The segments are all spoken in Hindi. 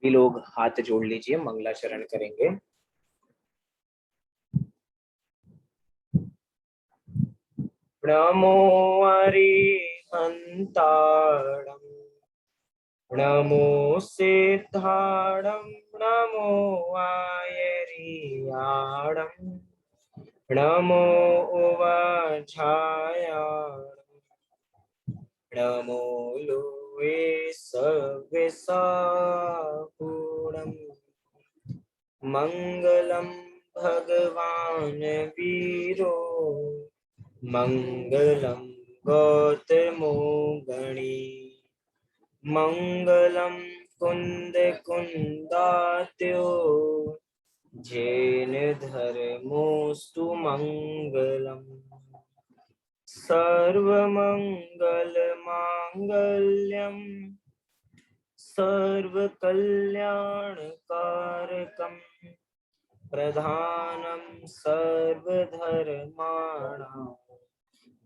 भी लोग हाथ जोड़ लीजिए, मंगलाचरण करेंगे। नमो अरिहंताणं, नमो सिद्धाणं, नमो आयरियाणं, नमो उवाझायाणं, नमो लोए सविसाहुणम्। मंगलम भगवान वीरो, मंगलम गौतमो गणी, मंगलम कुंद कुंदात्यो, जैन धर्मोस्तु मंगलम। सर्वमंगल मांगल्यम, सर्वकल्याणकारकम, प्रधानं सर्वधर्माणां,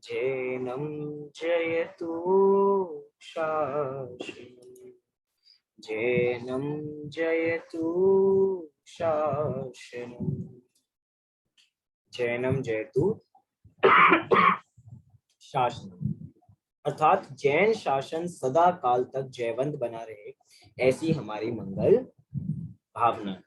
जैनं जयतु शासनम्, जैनं जयतु शासनम्, जैनं जयतु शासनम्। अर्थात जैन शासन सदा काल तक जयवंत बना रहे, ऐसी हमारी मंगल भावना।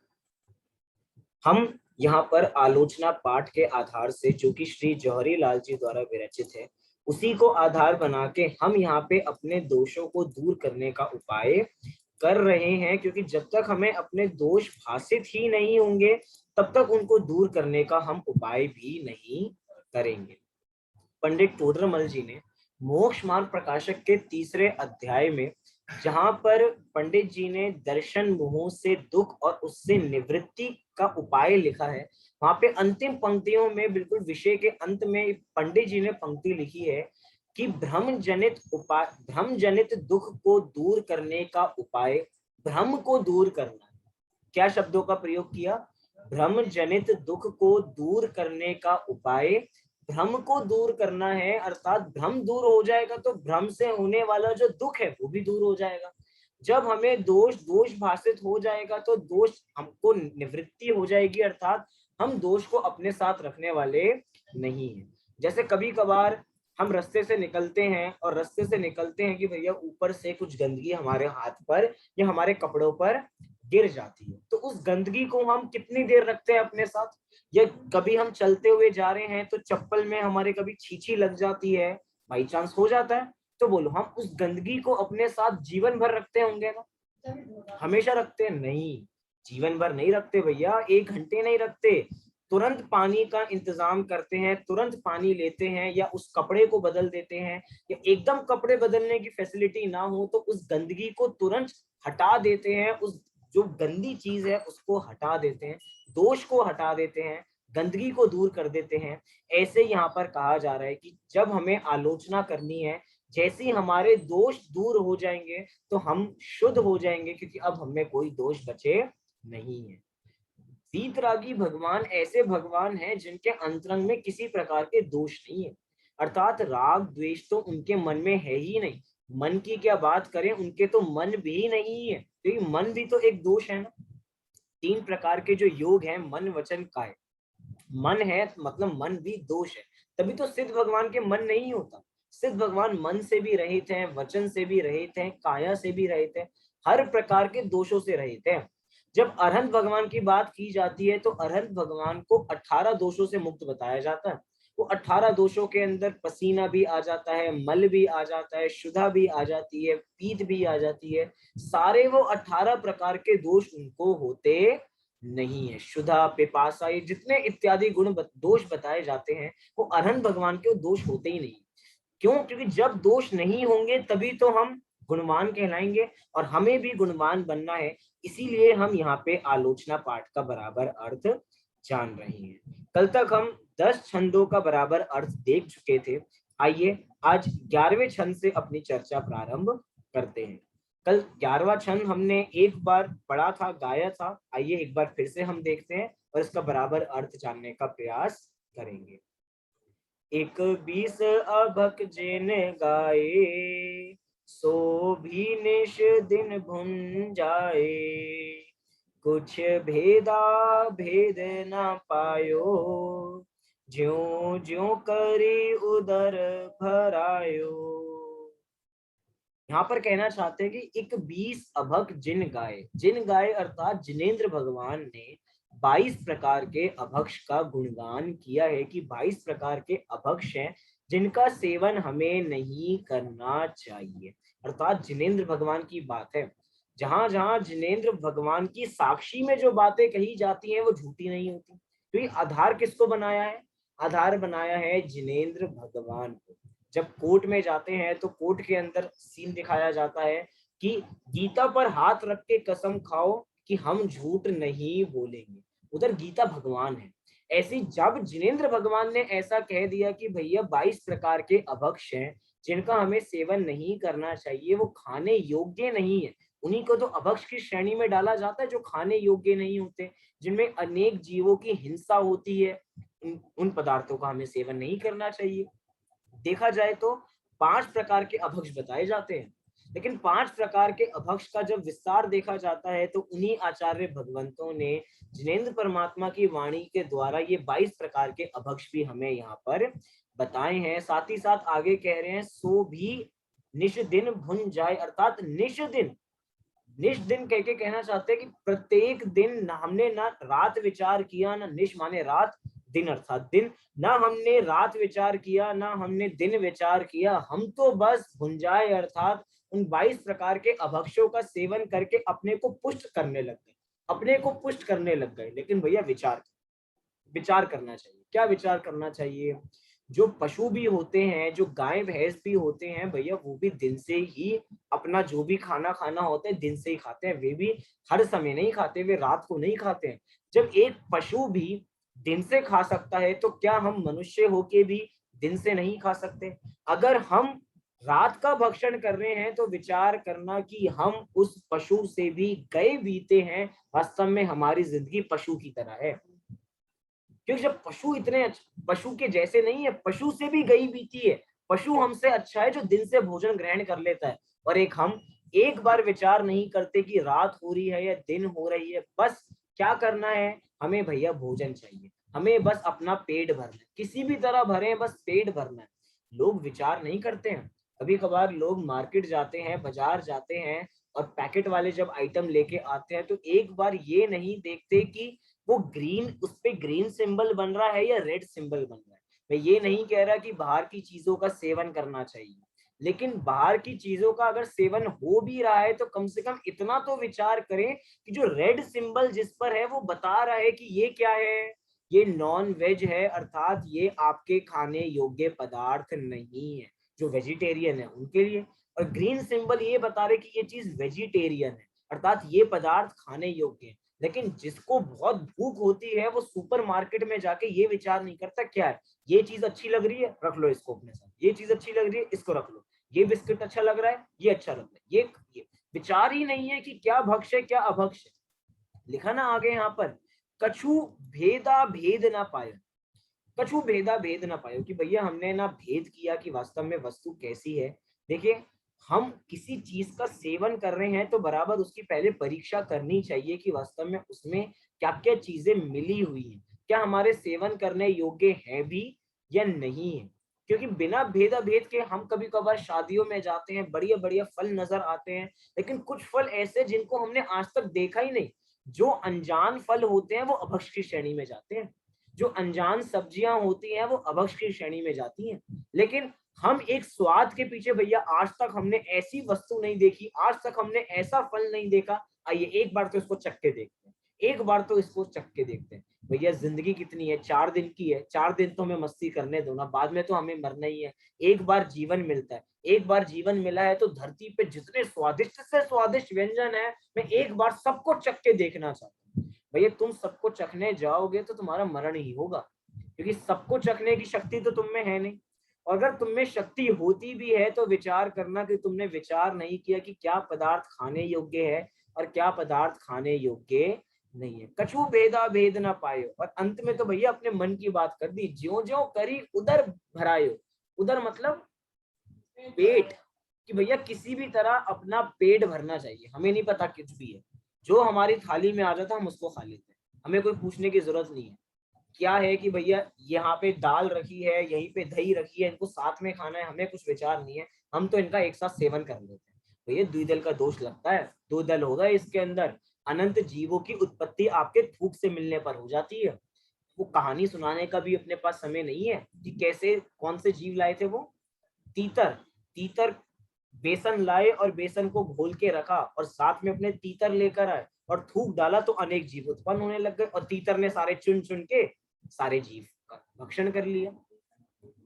हम यहाँ पर आलोचना पाठ के आधार से, जो कि श्री जौहरी लाल जी द्वारा विरचित है, उसी को आधार बना के हम यहाँ पे अपने दोषों को दूर करने का उपाय कर रहे हैं, क्योंकि जब तक हमें अपने दोष भासित ही नहीं होंगे तब तक उनको दूर करने का हम उपाय भी नहीं करेंगे। पंडित टोडरमल जी ने मोक्ष मार्ग प्रकाशक के 3रे अध्याय में, जहां पर पंडित जी ने दर्शन मोह से दुख और उससे निवृत्ति का उपाय लिखा है, वहां पे अंतिम पंक्तियों में बिल्कुल विषय के अंत में पंडित जी ने पंक्ति लिखी है कि भ्रम जनित दुख को दूर करने का उपाय भ्रम को दूर करना। क्या शब्दों का प्रयोग किया? भ्रम जनित दुख को दूर करने का उपाय भ्रम को दूर करना है। अर्थात भ्रम दूर हो जाएगा तो भ्रम से होने वाला जो दुख है वो भी दूर हो जाएगा। जब हमें दोष भाषित हो जाएगा तो दोष हमको निवृत्ति हो जाएगी, अर्थात हम दोष को अपने साथ रखने वाले नहीं है। जैसे कभी कभार हम रास्ते से निकलते हैं और रास्ते से निकलते हैं कि भैया ऊपर से कुछ गंदगी हमारे हाथ पर या हमारे कपड़ों पर गिर जाती है, तो उस गंदगी को हम कितनी देर रखते हैं अपने साथ। या कभी हम चलते हुए जा रहे हैं तो चप्पल में हमारे कभी छींची लग जाती है, बाई चांस हो जाता है, तो बोलो हम उस गंदगी को अपने साथ जीवन भर रखते होंगे ना? हमेशा रखते हैं? नहीं, जीवन भर नहीं रखते भैया, 1 घंटे नहीं रखते। तुरंत पानी का इंतजाम करते हैं, तुरंत पानी लेते हैं, या उस कपड़े को बदल देते हैं, या एकदम कपड़े बदलने की फैसिलिटी ना हो तो उस गंदगी को तुरंत हटा देते हैं, उस जो गंदी चीज है उसको हटा देते हैं, दोष को हटा देते हैं, गंदगी को दूर कर देते हैं। ऐसे यहाँ पर कहा जा रहा है कि जब हमें आलोचना करनी है, जैसे ही हमारे दोष दूर हो जाएंगे तो हम शुद्ध हो जाएंगे, क्योंकि अब हमें कोई दोष बचे नहीं है। वीतरागी भगवान ऐसे भगवान हैं जिनके अंतरंग में किसी प्रकार के दोष नहीं है, अर्थात राग द्वेष तो उनके मन में है ही नहीं। मन की क्या बात करें, उनके तो मन भी नहीं है, क्योंकि मन भी तो एक दोष है ना। 3 प्रकार के जो योग हैं, मन वचन काय। मन है मतलब मन भी दोष है, तभी तो सिद्ध भगवान के मन नहीं होता। सिद्ध भगवान मन से भी रहित हैं, वचन से भी रहित हैं, काया से भी रहित हैं, हर प्रकार के दोषों से रहित हैं। जब अरहंत भगवान की बात की जाती है तो अरहंत भगवान को 18 दोषों से मुक्त बताया जाता है। वो 18 दोषों के अंदर पसीना भी आ जाता है, मल भी आ जाता है, शुद्धा भी आ जाती है, पीत भी आ जाती है, सारे वो 18 प्रकार के दोष उनको होते नहीं है। शुद्धा, पिपासा, ये जितने इत्यादि दोष बताए जाते हैं वो अरहंत भगवान के दोष होते ही नहीं। क्यों? क्योंकि जब दोष नहीं होंगे तभी तो हम गुणवान कहलाएंगे, और हमें भी गुणवान बनना है। इसीलिए हम यहाँ पे आलोचना पाठ का बराबर अर्थ जान रहे हैं। कल तक हम 10 छंदों का बराबर अर्थ देख चुके थे। आइए आज 11वें छंद से अपनी चर्चा प्रारंभ करते हैं। कल 11वां छंद हमने एक बार पढ़ा था, गाया था। आइए एक बार फिर से हम देखते हैं और इसका बराबर अर्थ जानने का प्रयास करेंगे। 21 अभक जेन गाए, सो भी निश दिन भुन जाए, कुछ भेदा भेद न पायो, ज्यों ज्यों करी उदर भरायो। यहाँ पर कहना चाहते हैं कि एक 20 अभक जिन गाय अर्थात जिनेंद्र भगवान ने 22 प्रकार के अभक्ष का गुणगान किया है कि 22 प्रकार के अभक्ष हैं जिनका सेवन हमें नहीं करना चाहिए। अर्थात जिनेंद्र भगवान की बात है, जहां जहां जिनेंद्र भगवान की साक्षी में जो बातें कही जाती हैं वो झूठी नहीं होती। तो ये आधार किसको बनाया है? आधार बनाया है जिनेंद्र भगवान को। जब कोर्ट में जाते हैं तो कोर्ट के अंदर सीन दिखाया जाता है कि गीता पर हाथ रख के कसम खाओ कि हम झूठ नहीं बोलेंगे। उधर गीता भगवान है। ऐसी जब जिनेंद्र भगवान ने ऐसा कह दिया कि भैया 22 प्रकार के अभक्ष हैं जिनका हमें सेवन नहीं करना चाहिए, वो खाने योग्य नहीं है, उन्हीं को तो अभक्ष की श्रेणी में डाला जाता है जो खाने योग्य नहीं होते, जिनमें अनेक जीवों की हिंसा होती है, उन पदार्थों का हमें सेवन नहीं करना चाहिए। देखा जाए तो 5 प्रकार के अभक्ष बताए जाते हैं, लेकिन 5 प्रकार के अभक्ष का जब विस्तार देखा जाता है तो उन्हीं आचार्य भगवंतों ने जिनेंद्र परमात्मा की वाणी के द्वारा ये 22 प्रकार के अभक्ष भी हमें यहाँ पर बताए हैं। साथ ही साथ आगे कह रहे हैं सो भी निश दिन भुन जाए, अर्थात निश दिन कह के कहना चाहते हैं कि प्रत्येक दिन हमने ना रात विचार किया, ना निश माने रात, दिन अर्थात दिन, ना हमने रात विचार किया ना हमने दिन विचार किया, हम तो बस भुंजाए अर्थात उन 22 प्रकार के अभक्षों का सेवन करके अपने को पुष्ट करने लग गए, अपने को पुष्ट करने लग गए। लेकिन भैया विचार करना चाहिए। क्या विचार करना चाहिए? जो पशु भी होते हैं, जो गाय भैंस भी होते हैं भैया, वो भी दिन से ही अपना जो भी खाना खाना होता है दिन से ही खाते हैं। वे भी हर समय नहीं खाते, वे रात को नहीं खाते हैं। जब एक पशु भी दिन से खा सकता है तो क्या हम मनुष्य होके भी दिन से नहीं खा सकते? अगर हम रात का भक्षण कर रहे हैं तो विचार करना कि हम उस पशु से भी गए बीते हैं। वास्तव में हमारी जिंदगी पशु की तरह है, क्योंकि जब पशु के जैसे नहीं है, पशु से भी गई बीती है। पशु हमसे अच्छा है जो दिन से भोजन ग्रहण कर लेता है, और एक हम एक बार विचार नहीं करते कि रात हो रही है या दिन हो रही है। बस क्या करना है हमें भैया? भोजन चाहिए, हमें बस अपना पेट भरना है, किसी भी तरह भरे, बस पेट भरना है। लोग विचार नहीं करते हैं। कभी कभार लोग मार्केट जाते हैं, बाजार जाते हैं, और पैकेट वाले जब आइटम लेके आते हैं तो एक बार ये नहीं देखते कि वो ग्रीन, उस पे ग्रीन सिंबल बन रहा है या रेड सिंबल बन रहा है। मैं ये नहीं कह रहा कि बाहर की चीजों का सेवन करना चाहिए, लेकिन बाहर की चीजों का अगर सेवन हो भी रहा है तो कम से कम इतना तो विचार करें कि जो रेड सिंबल जिस पर है वो बता रहा है कि ये क्या है, ये नॉन वेज है, अर्थात ये आपके खाने योग्य पदार्थ नहीं है। जो वेजिटेरियन है उनके लिए। और ग्रीन सिंबल ये बता रहे कि ये चीज वेजिटेरियन है, अर्थात ये पदार्थ खाने योग्य है। लेकिन जिसको बहुत भूख होती है वो सुपरमार्केट में जाके ये विचार नहीं करता क्या है, ये चीज अच्छी लग रही है रख लो इसको अपने साथ, ये चीज अच्छी लग रही है इसको रख लो, ये बिस्किट अच्छा लग रहा है, ये अच्छा लग रहा है, ये विचार ही नहीं है कि क्या भक्ष है क्या अभक्ष है। लिखा ना आगे यहाँ पर, कछु भेदा भेद ना पायो, कछु भेदा भेद ना पायो, कि भैया हमने ना भेद किया कि वास्तव में वस्तु कैसी है। देखिए, हम किसी चीज का सेवन कर रहे हैं तो बराबर उसकी पहले परीक्षा करनी चाहिए कि वास्तव में उसमें क्या क्या चीजें मिली हुई हैं, क्या हमारे सेवन करने योग्य है भी या नहीं है। क्योंकि बिना भेदा भेद के हम कभी कभार शादियों में जाते हैं, बढ़िया बढ़िया फल नजर आते हैं, लेकिन कुछ फल ऐसे जिनको हमने आज तक देखा ही नहीं। जो अनजान फल होते हैं वो अभक्ष की श्रेणी में जाते हैं, जो अनजान सब्जियां होती हैं वो अभक्ष की श्रेणी में जाती हैं। लेकिन हम एक स्वाद के पीछे भैया, आज तक हमने ऐसी वस्तु नहीं देखी, आज तक हमने ऐसा फल नहीं देखा। आइए एक बार तो इसको चख के देखते हैं, एक बार तो इसको चख के देखते हैं। भैया जिंदगी कितनी है? 4 दिन की है, 4 दिन तो हमें मस्ती करने दो ना, बाद में तो हमें मरना ही है। एक बार जीवन मिलता है, एक बार जीवन मिला है तो धरती पे जितने स्वादिष्ट से स्वादिष्ट व्यंजन है, मैं एक बार सबको चख के देखना चाहता हूँ। भैया तुम सबको चखने जाओगे तो तुम्हारा मरण ही होगा, क्योंकि सबको चखने की शक्ति तो तुम में है नहीं। और अगर तुम में शक्ति होती भी है तो विचार करना कि तुमने विचार नहीं किया कि क्या पदार्थ खाने योग्य है और क्या पदार्थ खाने योग्य नहीं है। कछु भेदा भेद ना पायो, और अंत में तो भैया अपने मन की बात कर दी, ज्यों ज्यों करी उधर भरायो। उधर मतलब पेट, कि भैया किसी भी तरह अपना पेट भरना चाहिए, हमें नहीं पता कुछ भी है, जो हमारी थाली में आ जाता हम उसको खा लेते हैं, हमें कोई पूछने की जरूरत नहीं है। क्या है कि भैया यहाँ पे दाल रखी है, यहीं पे दही रखी है, इनको साथ में खाना है, हमें कुछ विचार नहीं है, हम तो इनका एक साथ सेवन कर लेते हैं। भैया द्विदल का दोष लगता है, दो दल होगा इसके अंदर, अनंत जीवों की उत्पत्ति आपके थूक से मिलने पर हो जाती है। वो कहानी सुनाने का भी अपने पास समय नहीं है कि कैसे कौन से जीव लाए थे वो। तीतर, तीतर बेसन लाए और बेसन को घोल के रखा और साथ में अपने तीतर लेकर आए और थूक डाला तो अनेक जीव उत्पन्न होने लग गए और तीतर ने सारे चुन चुन के सारे जीव का भक्षण कर लिया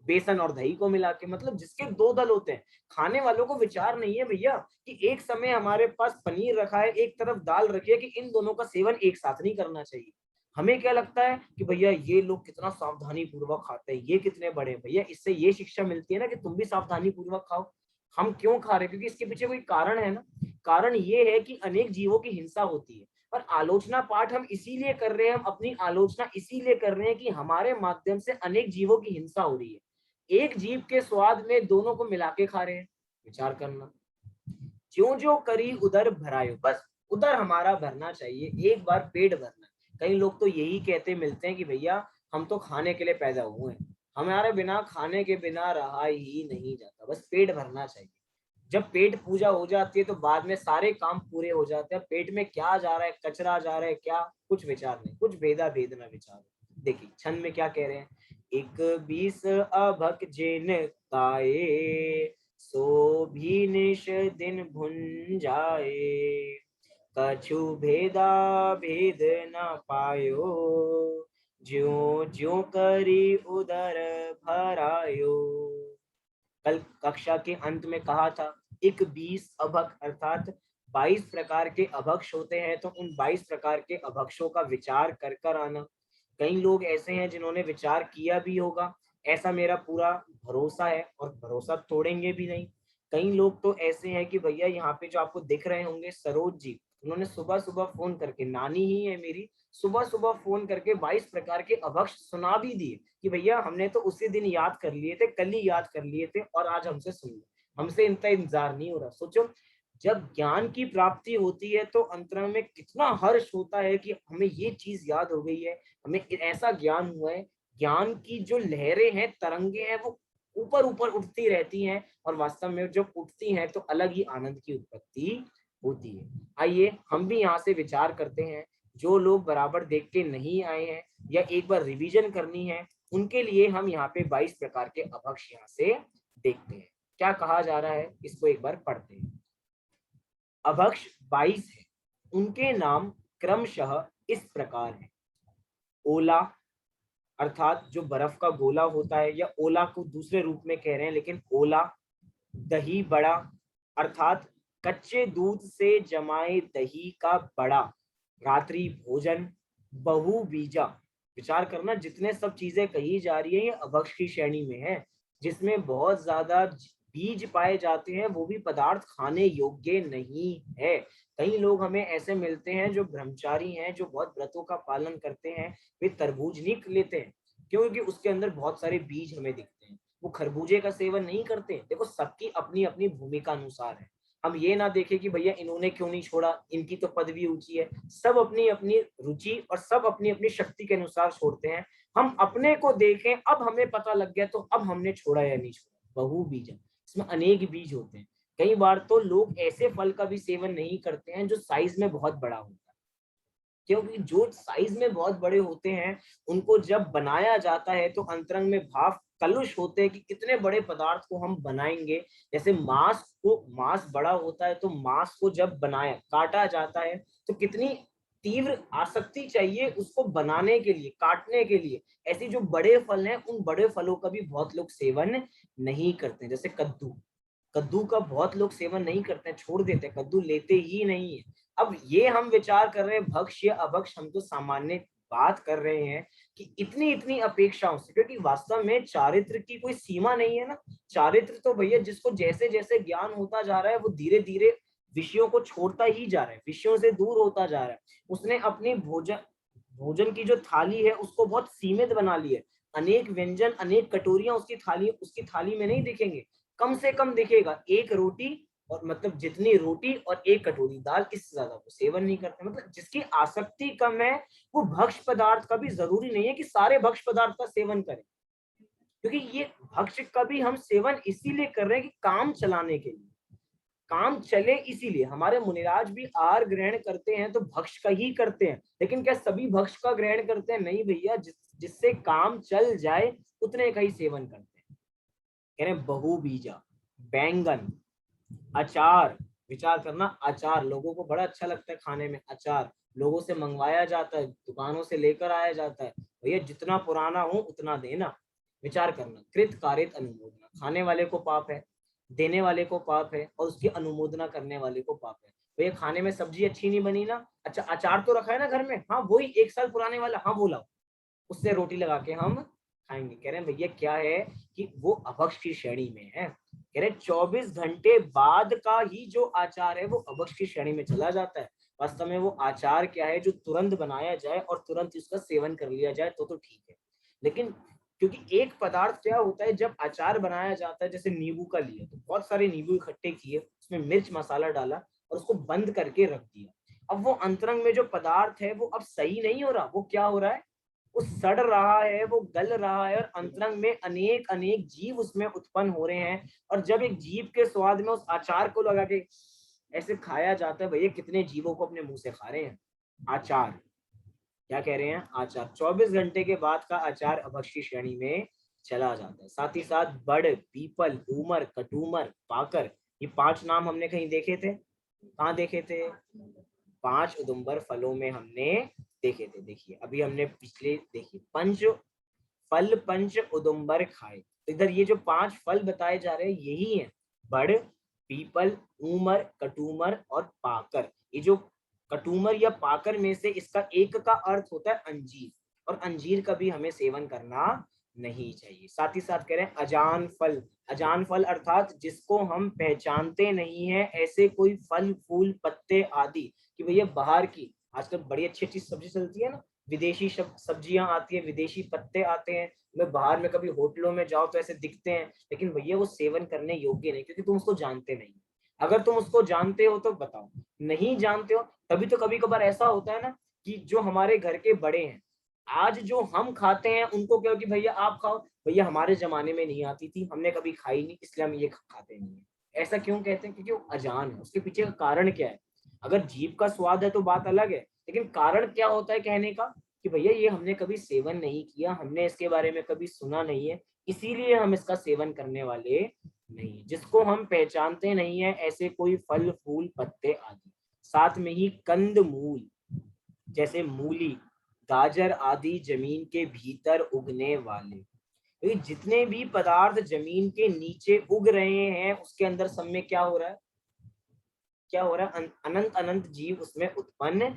बेसन और दही को मिला के। मतलब जिसके दो दल होते हैं, खाने वालों को विचार नहीं है भैया कि एक समय हमारे पास पनीर रखा है, एक तरफ दाल रखी है, कि इन दोनों का सेवन एक साथ नहीं करना चाहिए। हमें क्या लगता है कि भैया ये लोग कितना सावधानी पूर्वक खाते हैं, ये कितने बड़े। भैया इससे ये शिक्षा मिलती है ना कि तुम भी सावधानी पूर्वक खाओ। हम क्यों खा रहे हैं? क्योंकि इसके पीछे कोई कारण है ना। कारण ये है कि अनेक जीवों की हिंसा होती है। और आलोचना पाठ हम इसीलिए कर रहे हैं, हम अपनी आलोचना इसीलिए कर रहे हैं कि हमारे माध्यम से अनेक जीवों की हिंसा हो रही है। एक जीव के स्वाद में दोनों को मिला के खा रहे हैं। विचार करना, ज्यो ज्यो करी उधर भरायो, बस उधर हमारा भरना चाहिए, एक बार पेट भरना। कई लोग तो यही कहते मिलते हैं कि भैया हम तो खाने के लिए पैदा हुए हैं, हमारे बिना खाने के बिना रहा ही नहीं जाता, बस पेट भरना चाहिए। जब पेट पूजा हो जाती है तो बाद में सारे काम पूरे हो जाते हैं। पेट में क्या जा रहा है, कचरा जा रहा है क्या, कुछ विचार नहीं, कुछ भेदा भेद ना विचार। देखिए छंद में क्या कह रहे हैं, एक 20 अभक जेन काए, सो भी निश दिन भुन जाए, कछु भेदा भेद न पायो, ज्यो ज्यो करी उदर भरायो। कल कक्षा के अंत में कहा था, एक 20 अभक अर्थात 22 प्रकार के अभक्ष होते हैं, तो उन 22 प्रकार के अभक्षों का विचार कर कर आना। कई लोग ऐसे हैं जिन्होंने विचार किया भी होगा, ऐसा मेरा पूरा भरोसा है और भरोसा तोड़ेंगे भी नहीं। कई लोग तो ऐसे हैं कि भैया यहाँ पे जो आपको दिख रहे होंगे सरोज जी, उन्होंने सुबह सुबह फोन करके, नानी ही है मेरी, सुबह सुबह फोन करके 22 प्रकार के अभक्ष सुना भी दिए कि भैया हमने तो उसी दिन याद कर लिए थे, कल ही याद कर लिए थे और आज हमसे सुन लो, हमसे इनका इंतजार नहीं हो रहा। सोचो जब ज्ञान की प्राप्ति होती है तो अंतरंग में कितना हर्ष होता है कि हमें ये चीज याद हो गई है, हमें ऐसा ज्ञान हुआ है। ज्ञान की जो लहरें हैं, तरंगे हैं, वो ऊपर ऊपर उठती रहती हैं और वास्तव में जब उठती हैं तो अलग ही आनंद की उत्पत्ति होती है। आइए हम भी यहाँ से विचार करते हैं, जो लोग बराबर देख के नहीं आए हैं या एक बार रिवीजन करनी है, उनके लिए हम यहाँ पे 22 प्रकार के अभक्ष यहाँ से देखते हैं। क्या कहा जा रहा है इसको एक बार पढ़ते हैं। अभक्ष 22 है, उनके नाम क्रमशः इस प्रकार है। ओला अर्थात जो बर्फ का गोला होता है, या ओला को दूसरे रूप में कह रहे हैं लेकिन ओला। दही बड़ा अर्थात कच्चे दूध से जमाए दही का बड़ा। रात्रि भोजन। बहु बीजा, विचार करना जितने सब चीजें कही जा रही है ये अभक्ष की श्रेणी में है, जिसमें बहुत ज्यादा बीज पाए जाते हैं, वो भी पदार्थ खाने योग्य नहीं है। कई लोग हमें ऐसे मिलते हैं जो ब्रह्मचारी हैं, जो बहुत व्रतों का पालन करते हैं, वे तरबूज नहीं लेते हैं क्योंकि उसके अंदर बहुत सारे बीज हमें दिखते हैं। वो खरबूजे का सेवन नहीं करते। देखो सबकी अपनी अपनी भूमिका अनुसार है। हम ये ना देखें कि भैया इन्होंने क्यों नहीं छोड़ा, इनकी तो पदवी ऊंची है। सब अपनी अपनी रुचि और सब अपनी अपनी शक्ति के अनुसार छोड़ते हैं। हम अपने को देखें, अब हमें पता लग गया तो अब हमने छोड़ा या नहीं छोड़ा। बहु बीज, इसमें अनेक बीज होते हैं। कई बार तो लोग ऐसे फल का भी सेवन नहीं करते हैं जो साइज में बहुत बड़ा होता है, क्योंकि जो साइज में बहुत बड़े होते हैं उनको जब बनाया जाता है तो अंतरंग में भाव कलुष होते हैं कि कितने बड़े पदार्थ को हम बनाएंगे। जैसे मांस बड़ा होता है तो मांस को जब बनाया काटा जाता है तो कितनी तीव्र आसक्ति चाहिए उसको बनाने के लिए, काटने के लिए। ऐसी जो बड़े फल हैं उन बड़े फलों का भी बहुत लोग सेवन नहीं करते। जैसे कद्दू, कद्दू का बहुत लोग सेवन नहीं करते हैं, छोड़ देते हैं, कद्दू लेते ही नहीं है। अब ये हम विचार कर रहे हैं भक्ष या अभक्ष, हम तो सामान्य बात कर रहे हैं कि इतनी इतनी अपेक्षाओं से, क्योंकि वास्तव में चारित्र की कोई सीमा नहीं है ना। चारित्र तो भैया जिसको जैसे जैसे ज्ञान होता जा रहा है वो धीरे धीरे विषयों को छोड़ता ही जा रहा है, विषयों से दूर होता जा रहा है। उसने अपनी भोजन भोजन की जो थाली है उसको बहुत सीमित बना ली है। अनेक व्यंजन, अनेक कटोरियां उसकी थाली में नहीं दिखेंगे। कम से कम दिखेगा एक रोटी, और मतलब जितनी रोटी और एक कटोरी दाल, इससे ज्यादा वो सेवन नहीं करते। मतलब जिसकी आसक्ति कम है वो भक्ष्य पदार्थ का भी जरूरी नहीं है कि सारे भक्ष्य पदार्थ का सेवन करें, क्योंकि ये भक्ष्य का भी हम सेवन इसीलिए कर रहे हैं कि काम चलाने के लिए, काम चले इसीलिए। हमारे मुनिराज भी आहार ग्रहण करते हैं तो भक्ष्य का ही करते हैं, लेकिन क्या सभी भक्ष्य का ग्रहण करते हैं? नहीं भैया, जिससे काम चल जाए उतने का ही सेवन करते हैं। कह रहे बहुबीजा, बैंगन, अचार। विचार करना, अचार लोगों को बड़ा अच्छा लगता है खाने में। अचार लोगों से मंगवाया जाता है, दुकानों से लेकर आया जाता है। भैया जितना पुराना हो उतना देना। विचार करना, कृत कारित अनुमोदना, खाने वाले को पाप है, देने वाले को पाप है, और उसकी अनुमोदना करने वाले को पाप है। भैया खाने में सब्जी अच्छी नहीं बनी ना, अच्छा अचार तो रखा है ना घर में, हाँ वही 1 साल पुराने वाला, हाँ बोला, उससे रोटी लगा के हम खाएंगे। कह रहे हैं भैया क्या है कि वो अभक्ष की श्रेणी में है। कह रहे 24 घंटे बाद का ही जो आचार है वो अभक्ष की श्रेणी में चला जाता है। वास्तव में वो आचार क्या है, जो तुरंत बनाया जाए और तुरंत उसका सेवन कर लिया जाए तो ठीक है। लेकिन क्योंकि एक पदार्थ क्या होता है, जब अचार बनाया जाता है, जैसे नींबू का लिया तो बहुत सारे नींबू इकट्ठे किए, उसमें मिर्च मसाला डाला और उसको बंद करके रख दिया। अब वो अंतरंग में जो पदार्थ है वो अब सही नहीं हो रहा, वो क्या हो रहा है, वो सड़ रहा है, वो गल रहा है, और अंतरंग में अनेक अनेक जीव उसमें उत्पन्न हो रहे हैं। और जब एक जीव के स्वाद में उस अचार को लगा के ऐसे खाया जाता है, भैया कितने जीवों को अपने मुंह से खा रहे हैं। आचार, क्या कह रहे हैं, आचार 24 घंटे के बाद का आचार अभक्ष की श्रेणी में चला जाता है। साथ ही साथ बड़, पीपल, ऊमर, कटूमर, पाकर, ये 5 नाम हमने कहीं देखे थे, कहाँ देखे थे, 5 उदुम्बर फलों में हमने देखे थे। देखिए अभी हमने पिछले देखिए पंच फल, पंच उदुम्बर खाए, तो इधर ये जो 5 फल बताए जा रहे हैं यही है, बड़, पीपल, ऊमर, कटूमर और पाकर। ये जो कटूमर या पाकर में से इसका एक का अर्थ होता है अंजीर, और अंजीर का भी हमें सेवन करना नहीं चाहिए। साथ ही साथ कह रहे हैं अजान फल, अजान फल अर्थात जिसको हम पहचानते नहीं है, ऐसे कोई फल फूल पत्ते आदि, कि भैया बाहर की आजकल बड़ी अच्छी अच्छी सब्जी चलती है ना, विदेशी सब्जियां आती है, विदेशी पत्ते आते हैं, मैं बाहर में कभी होटलों में जाओ तो ऐसे दिखते हैं, लेकिन भैया वो सेवन करने योग्य नहीं, क्योंकि तुम उसको जानते नहीं। अगर तुम उसको जानते हो तो बताओ, नहीं जानते हो तभी तो कभी कभार ऐसा होता है ना कि जो हमारे घर के बड़े हैं, आज जो हम खाते हैं उनको क्या हो कि भैया आप खाओ, भैया हमारे जमाने में नहीं आती थी, हमने कभी खाई नहीं, इसलिए हम ये खाते नहीं है। ऐसा क्यों कहते हैं? क्योंकि वो अजान है। उसके पीछे का कारण क्या है? अगर जीभ का स्वाद है तो बात अलग है, लेकिन कारण क्या होता है कहने का, कि भैया ये हमने कभी सेवन नहीं किया, हमने इसके बारे में कभी सुना नहीं है, इसीलिए हम इसका सेवन करने वाले नहीं। जिसको हम पहचानते नहीं है, ऐसे कोई फल फूल पत्ते आदि। साथ में ही कंद मूल, जैसे मूली, गाजर आदि जमीन के भीतर उगने वाले। तो जितने भी पदार्थ जमीन के नीचे उग रहे हैं उसके अंदर सब में क्या हो रहा है, क्या हो रहा है, अनंत अनंत जीव उसमें उत्पन्न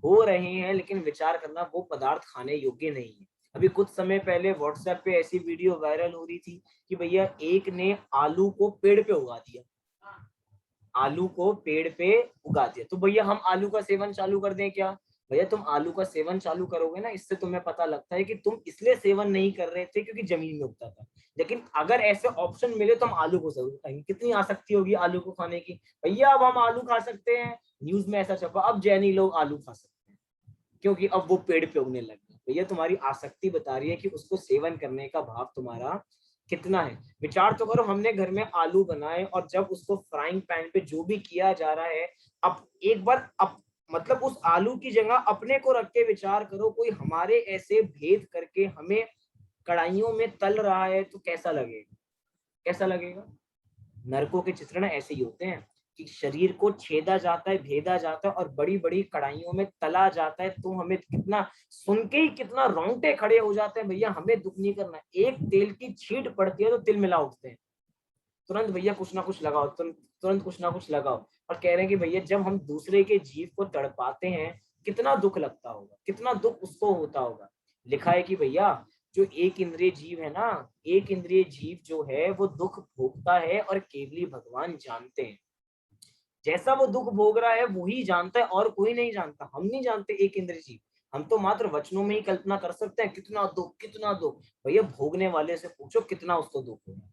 हो रहे हैं, लेकिन विचार करना वो पदार्थ खाने योग्य नहीं है। अभी कुछ समय पहले व्हाट्सएप पे ऐसी वीडियो वायरल हो रही थी कि भैया एक ने आलू को पेड़ पे उगा दिया, आलू को पेड़ पे उगा दिया, तो भैया हम आलू का सेवन चालू कर दें क्या? भैया तुम आलू का सेवन चालू करोगे ना, इससे तुम्हें पता लगता है कि तुम इसलिए सेवन नहीं कर रहे थे क्योंकि जमीन में उगता था, लेकिन अगर ऐसे ऑप्शन मिले तो हम आलू को जरूर खाएंगे। कितनी आसक्ति होगी आलू को खाने की, भैया अब हम आलू खा सकते हैं, न्यूज में ऐसा छपा, अब जैनी लोग आलू खा सकते हैं क्योंकि अब वो पेड़ पे उगने लग गए। भैया तुम्हारी आसक्ति बता रही है कि उसको सेवन करने का भाव तुम्हारा कितना है। विचार तो करो, हमने घर में आलू बनाए और जब उसको फ्राइंग पैन पे जो भी किया जा रहा है, अब एक बार अब मतलब उस आलू की जगह अपने को रख के विचार करो, कोई हमारे ऐसे भेद करके हमें कढ़ाइयों में तल रहा है तो कैसा लगेगा, कैसा लगेगा। नरकों के चित्रण ऐसे ही होते हैं कि शरीर को छेदा जाता है, भेदा जाता है और बड़ी बड़ी कढ़ाइयों में तला जाता है, तो हमें कितना सुन के ही कितना रोंगटे खड़े हो जाते हैं। भैया हमें दुख नहीं करना, एक तेल की छींट पड़ती है तो तिल मिला उठते हैं, तुरंत भैया कुछ ना कुछ लगाओ, तुरंत कुछ ना कुछ लगाओ। और कह रहे हैं कि भैया जब हम दूसरे के जीव को तड़पाते हैं कितना दुख लगता होगा, कितना दुख उसको होता होगा। लिखा है कि भैया जो एक इंद्रिय जीव है ना, एक इंद्रिय जीव जो है वो दुख भोगता है और केवली भगवान जानते हैं। जैसा वो दुख भोग रहा है वही जानता है और कोई नहीं जानता, हम नहीं जानते एक इंद्रिय जीव, हम तो मात्र वचनों में ही कल्पना कर सकते हैं कितना दुख, कितना दुख। भैया भोगने वाले से पूछो कितना उसको दुख होगा।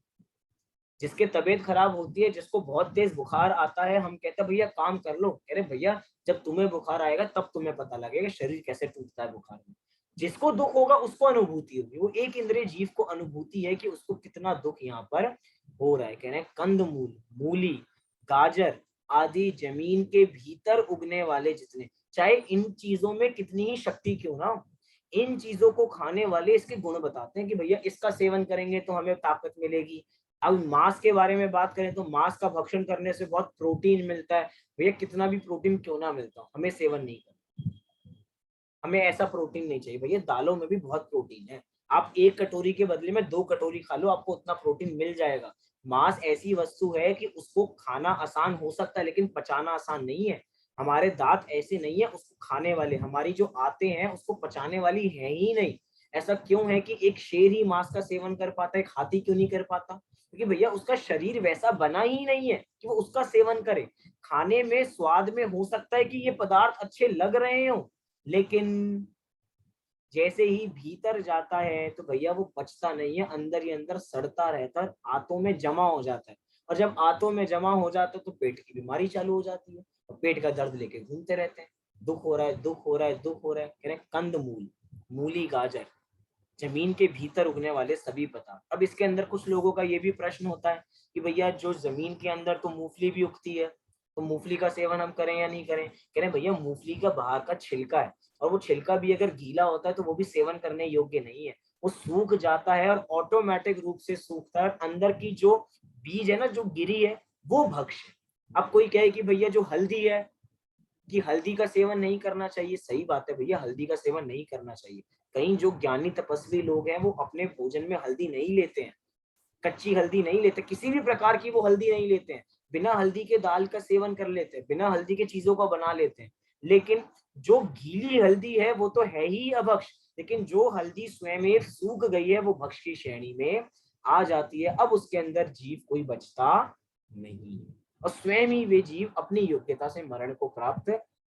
जिसके तबीयत खराब होती है, जिसको बहुत तेज बुखार आता है, हम कहते हैं भैया काम कर लो, कह रहे भैया जब तुम्हें बुखार आएगा तब तुम्हें पता लगेगा शरीर कैसे टूटता है बुखार में। जिसको दुख होगा उसको अनुभूति होगी, वो एक इंद्रिय जीव को अनुभूति है कि उसको कितना दुख यहाँ पर हो रहा है। कह रहे हैं कंदमूल, मूली, गाजर आदि जमीन के भीतर उगने वाले जितने, चाहे इन चीजों में कितनी ही शक्ति क्यों ना हो, इन चीजों को खाने वाले इसके गुण बताते हैं कि भैया इसका सेवन करेंगे तो हमें ताकत मिलेगी। अब मांस के बारे में बात करें तो मांस का भक्षण करने से बहुत प्रोटीन मिलता है। भैया कितना भी प्रोटीन क्यों ना मिलता हो, हमें सेवन नहीं करना, हमें ऐसा प्रोटीन नहीं चाहिए। भैया दालों में भी बहुत प्रोटीन है, आप एक कटोरी के बदले में 2 कटोरी खा लो, आपको उतना प्रोटीन मिल जाएगा। मांस ऐसी वस्तु है कि उसको खाना आसान हो सकता है लेकिन पचाना आसान नहीं है। हमारे दांत ऐसे नहीं है उसको खाने वाले, हमारी जो आते हैं उसको पचाने वाली है ही नहीं। ऐसा क्यों है कि एक शेर ही मांस का सेवन कर पाता है, एक हाथी क्यों नहीं कर पाता? क्योंकि भैया उसका शरीर वैसा बना ही नहीं है कि वो उसका सेवन करे। खाने में स्वाद में हो सकता है कि ये पदार्थ अच्छे लग रहे हो, लेकिन जैसे ही भीतर जाता है तो भैया वो पचता नहीं है, अंदर ही अंदर सड़ता रहता है, आंतों में जमा हो जाता है। और जब आंतों में जमा हो जाता है तो पेट की बीमारी चालू हो जाती है और पेट का दर्द लेके घूमते रहते हैं, दुख हो रहा है, दुख हो रहा है, दुख हो रहा है। कह रहे हैं कंदमूल, मूली, गाजर, जमीन के भीतर उगने वाले सभी पदार्थ। अब इसके अंदर कुछ लोगों का ये भी प्रश्न होता है कि भैया जो जमीन के अंदर तो मूंगफली भी उगती है, तो मूंगफली का सेवन हम करें या नहीं करें? कह रहे हैं भैया मूंगफली का बाहर का छिलका है, और वो छिलका भी अगर गीला होता है तो वो भी सेवन करने योग्य नहीं है, वो सूख जाता है और ऑटोमेटिक रूप से सूखता है। अंदर की जो बीज है ना, जो गिरी है, वो भक्ष्य है। अब कोई कहे कि भैया जो हल्दी है, कि हल्दी का सेवन नहीं करना चाहिए, सही बात है भैया, हल्दी का सेवन नहीं करना चाहिए। कहीं जो ज्ञानी तपस्वी लोग हैं वो अपने भोजन में हल्दी नहीं लेते हैं, कच्ची हल्दी नहीं लेते, किसी भी प्रकार की वो हल्दी नहीं लेते हैं, बिना हल्दी के दाल का सेवन कर लेते हैं, बिना हल्दी के चीजों को बना लेते हैं। लेकिन जो गीली हल्दी है वो तो है ही अभक्ष, लेकिन जो हल्दी स्वयं सूख गई है वो भक्ष की श्रेणी में आ जाती है। अब उसके अंदर जीव कोई बचता नहीं, और स्वयं ही वे जीव अपनी योग्यता से मरण को प्राप्त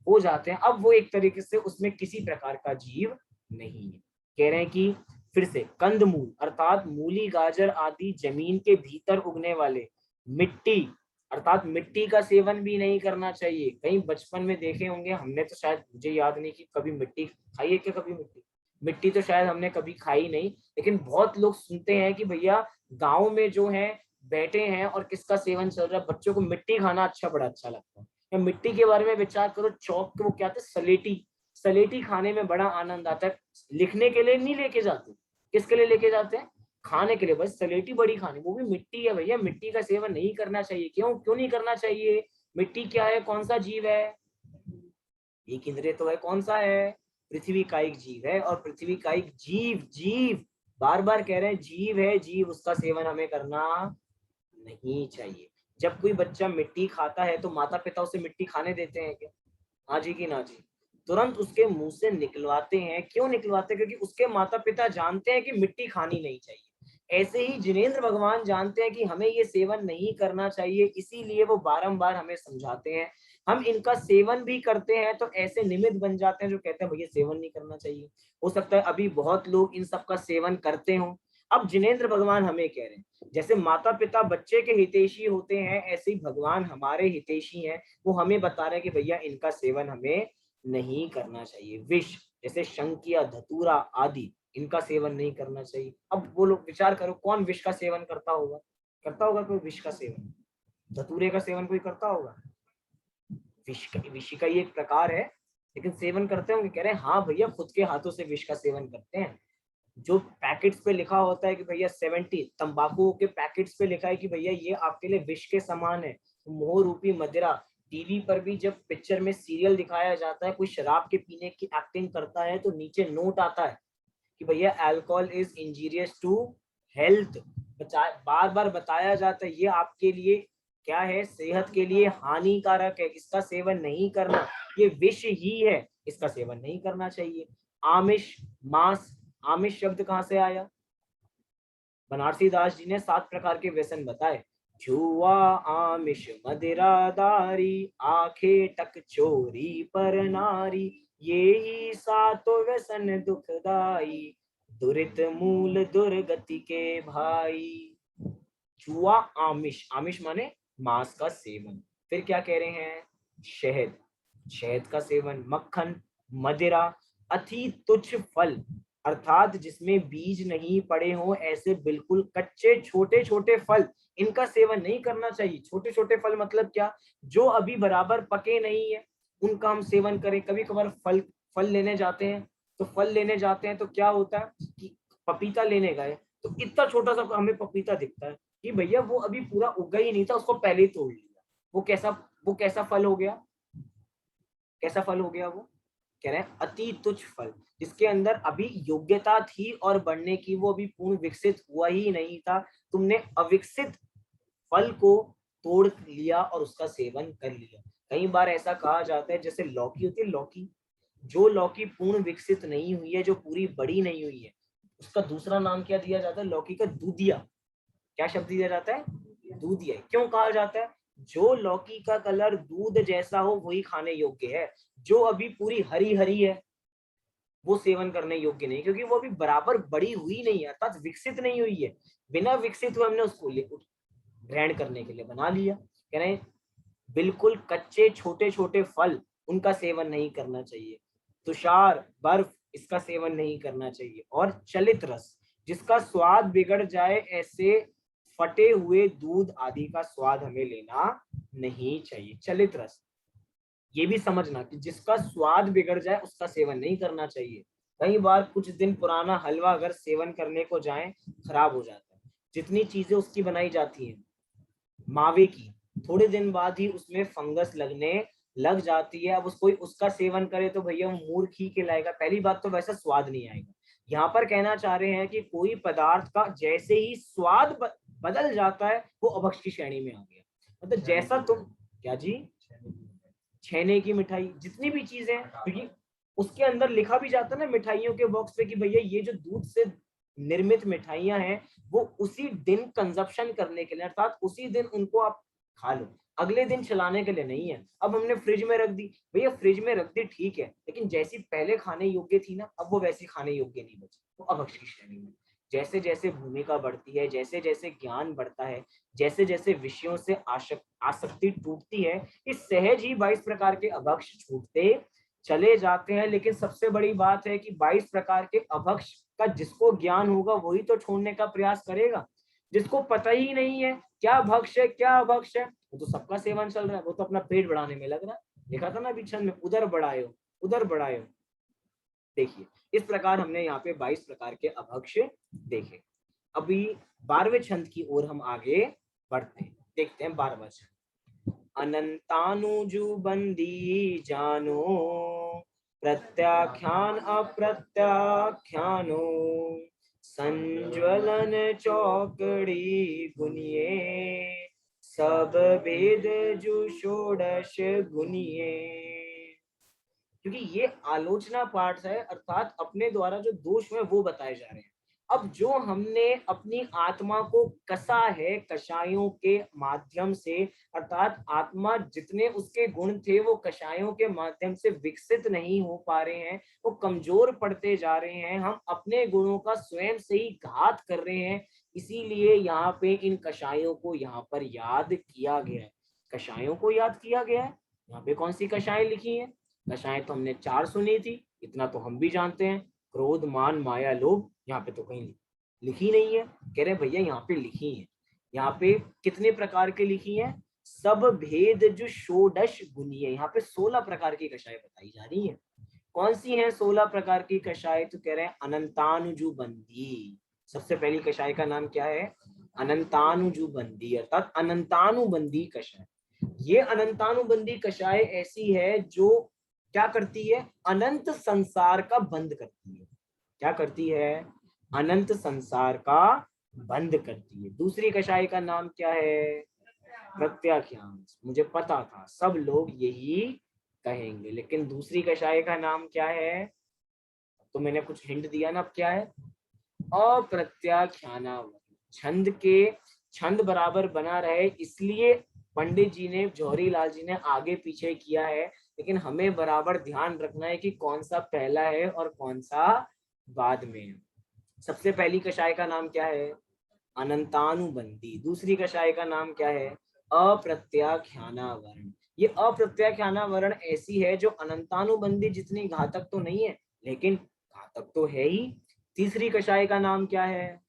हो जाते हैं। अब वो एक तरीके से उसमें किसी प्रकार का जीव नहीं है। कह रहे हैं कि फिर से कंदमूल अर्थात मूली, गाजर आदि जमीन के भीतर उगने वाले, मिट्टी अर्थात मिट्टी का सेवन भी नहीं करना चाहिए। कहीं बचपन में देखे होंगे, हमने तो शायद, मुझे याद नहीं कि कभी मिट्टी खाई है क्या, कभी मिट्टी, मिट्टी तो शायद हमने कभी खाई नहीं, लेकिन बहुत लोग सुनते हैं कि भैया गाँव में जो है बैठे हैं और किसका सेवन चल रहा है, बच्चों को मिट्टी खाना बड़ा अच्छा लगता है। या मिट्टी के बारे में विचार करो, चौक के वो क्या थे, सलेटी, सलेटी खाने में बड़ा आनंद आता है। लिखने के लिए नहीं लेके जाते, किसके लिए लेके जाते हैं? खाने के लिए, बस सलेटी बड़ी खानी, वो भी मिट्टी है भैया, मिट्टी का सेवन नहीं करना चाहिए। क्यों क्यों नहीं करना चाहिए? मिट्टी क्या है, कौन सा जीव है? एक इंद्रिय तो है, कौन सा है? पृथ्वी का एक जीव है, और पृथ्वी का एक जीव, जीव बार बार कह रहे हैं जीव है, जीव, उसका सेवन हमें करना नहीं चाहिए। जब कोई बच्चा मिट्टी खाता है तो माता पिता उसे मिट्टी खाने देते हैं क्या? हाँ जी कि ना जी? तुरंत उसके मुंह से निकलवाते हैं। क्यों निकलवाते हैं? क्योंकि उसके माता पिता जानते हैं कि मिट्टी खानी नहीं चाहिए। ऐसे ही जिनेंद्र भगवान जानते हैं कि हमें ये सेवन नहीं करना चाहिए, इसीलिए वो बारंबार हमें समझाते हैं। हम इनका सेवन भी करते हैं तो ऐसे निमित्त बन जाते हैं जो कहते हैं भैया सेवन नहीं करना चाहिए। हो सकता है अभी बहुत लोग इन सब का सेवन करते हों। अब जिनेंद्र भगवान हमें कह रहे हैं, जैसे माता पिता बच्चे के हितैषी होते हैं, ऐसे ही भगवान हमारे हितैषी हैं। वो हमें बता रहे हैं कि भैया इनका सेवन हमें नहीं करना चाहिए। विष जैसे शंख या धतूरा आदि, इनका सेवन नहीं करना चाहिए। अब वो लोग विचार करो, कौन विष का सेवन करता होगा? करता होगा कोई विष का सेवन? धतूरे का सेवन कोई करता होगा? विष का ही एक प्रकार है, लेकिन सेवन करते होंगे? कह रहे हैं हाँ भैया, खुद के हाथों से विष का सेवन करते हैं। जो पैकेट्स पे लिखा होता है कि भैया 70, तंबाकू के पैकेट्स पे लिखा है कि भैया ये आपके लिए विष के समान है, मोह रूपी मदिरा। टीवी पर भी जब पिक्चर में सीरियल दिखाया जाता है, कोई शराब के पीने की एक्टिंग करता है तो नीचे नोट आता है कि भैया alcohol is injurious to health. बार बार बताया जाता है ये आपके लिए क्या है, सेहत के लिए हानिकारक है, इसका सेवन नहीं करना, ये विष ही है, इसका सेवन नहीं करना चाहिए। आमिष, मांस, आमिष शब्द कहाँ से आया? बनारसी दास जी ने 7 प्रकार के व्यसन बताए। जुआ, आमिष, मदिरादारी, आखे टक चोरी पर नारी, ये ही 7 व्यसन दुखदाई, दुरित मूल दुर्गति के भाई। जुआ आमिष, आमिष माने मांस का सेवन। फिर क्या कह रहे हैं, शहद, शहद का सेवन, मक्खन, मदिरा, अति तुच्छ फल अर्थात जिसमें बीज नहीं पड़े हो ऐसे बिल्कुल कच्चे छोटे छोटे फल, इनका सेवन नहीं करना चाहिए। छोटे छोटे फल मतलब क्या, जो अभी बराबर पके नहीं है उनका हम सेवन करें। कभी कभार फल फल लेने जाते हैं, तो फल लेने जाते हैं तो क्या होता है कि पपीता लेने गए तो इतना छोटा सा हमें पपीता दिखता है कि भैया वो अभी पूरा उगा ही नहीं था, उसको पहले ही तोड़ लिया। वो कैसा फल हो गया, कैसा फल हो गया वो, कह रहे हैं अति तुच्छ फल, जिसके अंदर अभी योग्यता थी और बढ़ने की, वो अभी पूर्ण विकसित हुआ ही नहीं था, तुमने अविकसित फल को तोड़ लिया और उसका सेवन कर लिया। कई बार ऐसा कहा जाता है, जैसे लौकी होती है, लौकी, जो लौकी पूर्ण विकसित नहीं हुई है, जो पूरी बड़ी नहीं हुई है, उसका दूसरा नाम क्या दिया जाता है, लौकी का दूधिया। क्या शब्द दिया जाता है, दूधिया। क्यों कहा जाता है, जो लौकी का कलर दूध जैसा हो वही खाने योग्य है, जो अभी पूरी हरी हरी है वो सेवन करने योग्य नहीं, क्योंकि वो अभी बराबर बड़ी हुई नहीं है, अर्थात विकसित नहीं हुई है। बिना विकसित हुए हमने उसको ग्रहण करने के लिए बना लिया। कह रहे हैं बिल्कुल कच्चे छोटे छोटे फल, उनका सेवन नहीं करना चाहिए। तुषार, बर्फ, इसका सेवन नहीं करना चाहिए। और चलित रस, जिसका स्वाद बिगड़ जाए, ऐसे फटे हुए दूध आदि का स्वाद हमें लेना नहीं चाहिए। चलित रस, ये भी समझना कि जिसका स्वाद बिगड़ जाए उसका सेवन नहीं करना चाहिए। कई बार कुछ दिन पुराना हलवा अगर सेवन करने को जाएं, खराब हो जाता है। जितनी चीजें उसकी बनाई जाती हैं मावे की, थोड़े दिन बाद ही उसमें फंगस लगने लग जाती है। अब उसको उसका सेवन करे तो भैया मूर्ख ही कहलाएगा। पहली बात तो वैसा स्वाद नहीं आएगा। यहाँ पर कहना चाह रहे हैं कि कोई पदार्थ का जैसे ही स्वाद बदल जाता है वो अभक्ष की श्रेणी में आ गया। मतलब जैसा तुम, क्या जी, छेने की मिठाई, जितनी भी चीजें, क्योंकि उसके अंदर लिखा भी जाता है ना मिठाइयों के बॉक्स पे कि भैया ये जो दूध से निर्मित मिठाइयां हैं वो उसी दिन कंजप्शन करने के लिए, अर्थात उसी दिन उनको आप खा लो, अगले दिन चलाने के लिए नहीं है। अब हमने फ्रिज में रख दी, भैया फ्रिज में रख दी ठीक है, लेकिन जैसी पहले खाने योग्य थी ना, अब वो वैसी खाने योग्य नहीं बची, वो अभक्ष की श्रेणी में। जैसे जैसे भूमिका बढ़ती है, जैसे जैसे ज्ञान बढ़ता है, जैसे जैसे विषयों से आसक्ति टूटती है, इस सहज ही 22 प्रकार के अभक्ष छूटते चले जाते हैं। लेकिन सबसे बड़ी बात है कि 22 प्रकार के अभक्ष का जिसको ज्ञान होगा वही तो छोड़ने का प्रयास करेगा। जिसको पता ही नहीं है क्या भक्ष है क्या अभक्ष है, वो तो सबका सेवन चल रहा है, वो तो अपना पेट बढ़ाने में लग रहा है। देखा था ना अभी छंद में, उधर बढ़ायो उधर बढ़ायो। देखिए इस प्रकार हमने यहाँ पे 22 प्रकार के अभक्ष देखे। अभी 12वें छंद की ओर हम आगे बढ़ते हैं। देखते हैं 12वां छंद। अनंतानुजु बंदी जानो, प्रत्याख्यान अप्रत्याख्यानो, संज्वलन चौकड़ी गुनिये, सब भेद जु षोडश गुनिये। क्योंकि ये आलोचना पाठ है, अर्थात अपने द्वारा जो दोष है वो बताए जा रहे हैं। अब जो हमने अपनी आत्मा को कसा है कषायों के माध्यम से, अर्थात आत्मा जितने उसके गुण थे वो कषायों के माध्यम से विकसित नहीं हो पा रहे हैं, वो कमजोर पड़ते जा रहे हैं, हम अपने गुणों का स्वयं से ही घात कर रहे हैं। इसीलिए यहाँ पे इन कषायों को यहाँ पर याद किया गया है। कषायों को याद किया गया है। यहाँ पे कौन सी कषाएं लिखी हैं, कषाएं तो हमने 4 सुनी थी, इतना तो हम भी जानते हैं, क्रोध, मान, माया, लोभ। यहाँ पे तो कहीं लिखी नहीं है। कह रहे भैया यहाँ पे लिखी है। यहाँ पे कितने प्रकार के लिखी है, सब भेद जो षोडश गुनिये, यहाँ पे 16 प्रकार की कषाएं बताई जा रही है। कौन सी हैं 16 प्रकार की कषाय, तो कह रहे हैं अनंतानुजुबंदी। सबसे पहली कषाय का नाम क्या है, अनंतानुजुबंदी, अर्थात अनंतानुबंदी कषाय। ये अनंतानुबंदी कषाय ऐसी है जो क्या करती है, अनंत संसार का बंद करती है। क्या करती है, अनंत संसार का बंद करती है। दूसरी कषाय का नाम क्या है, प्रत्याख्यान। मुझे पता था सब लोग यही कहेंगे, लेकिन दूसरी कषाय का नाम क्या है, तो मैंने कुछ हिंट दिया ना, अब क्या है, अप्रत्याख्यानावली। छंद के छंद बराबर बना रहे इसलिए पंडित जी ने, जौहरी लाल जी ने आगे पीछे किया है, लेकिन हमें बराबर ध्यान रखना है कि कौन सा पहला है और कौन सा बाद में है। सबसे पहली कषाय का नाम क्या है, अनंतानुबंधी। दूसरी कषाय का नाम क्या है? अप्रत्याख्याना वर्ण। ये अप्रत्याख्याना वर्ण ऐसी है जो अनंतानुबंधी जितनी घातक तो नहीं है, लेकिन घातक तो है ही। तीसरी कषाय का नाम क्या है?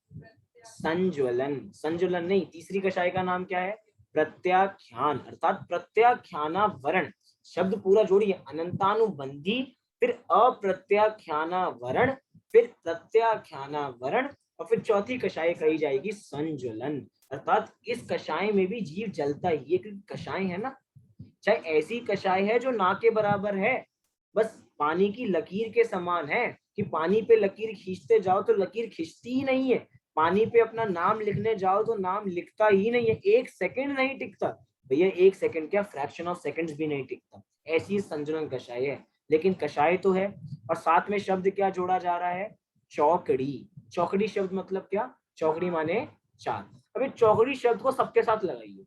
संज्वलन। संज्वलन नहीं, तीसरी कषाय का नाम क्या है? प्रत्याख्यान, अर्थात प्रत्याख्याना वर्ण। शब्द पूरा जोड़िए, अनंतानुबंधी, फिर अप्रत्याख्याना वर्ण, फिर प्रत्याख्याना वर्ण, और फिर चौथी कषाय कही जाएगी संज्वलन। अर्थात इस कषाय में भी जीव जलता ही है, क्योंकि कषाय है ना, चाहे ऐसी कषाय है जो ना के बराबर है, बस पानी की लकीर के समान है, कि पानी पे लकीर खींचते जाओ तो लकीर खींचती ही नहीं है, पानी पे अपना नाम लिखने जाओ तो नाम लिखता ही नहीं है, एक सेकंड नहीं टिकता भैया, एक सेकंड क्या, फ्रैक्शन ऑफ सेकंड्स भी नहीं टिकता। ऐसी संजुलन कषाय है, लेकिन कषाय तो है। और साथ में शब्द क्या जोड़ा जा रहा है? चौकड़ी। चौकड़ी शब्द मतलब क्या? चौकड़ी माने चार। अभी चौकड़ी शब्द को सबके साथ लगाइए,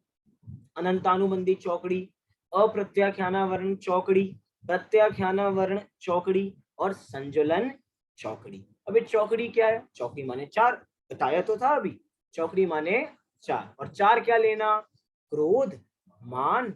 अनंतानुबंधी चौकड़ी, अप्रत्याख्याना वर्ण चौकड़ी, प्रत्याख्याना वर्ण चौकड़ी, और संजुलन चौकड़ी। अभी चौकड़ी क्या है? चौकड़ी माने चार, बताया तो था अभी, चौकड़ी माने चार। और चार क्या लेना? क्रोध, मान,